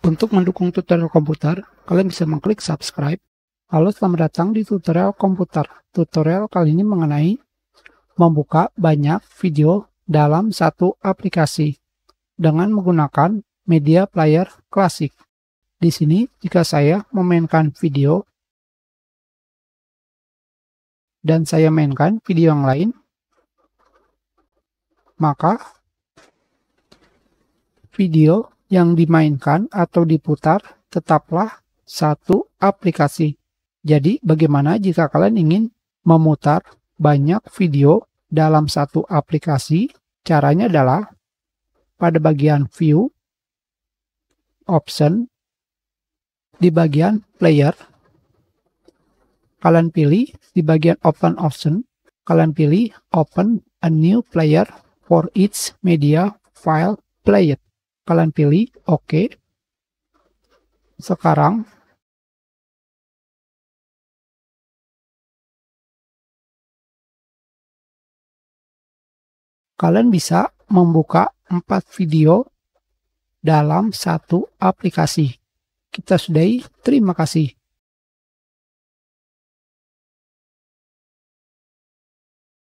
Untuk mendukung tutorial komputer, kalian bisa mengklik subscribe. Halo, selamat datang di tutorial komputer. Tutorial kali ini mengenai membuka banyak video dalam satu aplikasi dengan menggunakan media player klasik. Di sini, jika saya memainkan video dan saya mainkan video yang lain, maka video yang dimainkan atau diputar tetaplah satu aplikasi. Jadi, bagaimana jika kalian ingin memutar banyak video dalam satu aplikasi? Caranya adalah pada bagian View, Option, di bagian Player, kalian pilih di bagian Open Option, kalian pilih Open a New Player for each media file played. Kalian pilih OK. Sekarang kalian bisa membuka 4 video dalam satu aplikasi. Kita sudahi, terima kasih.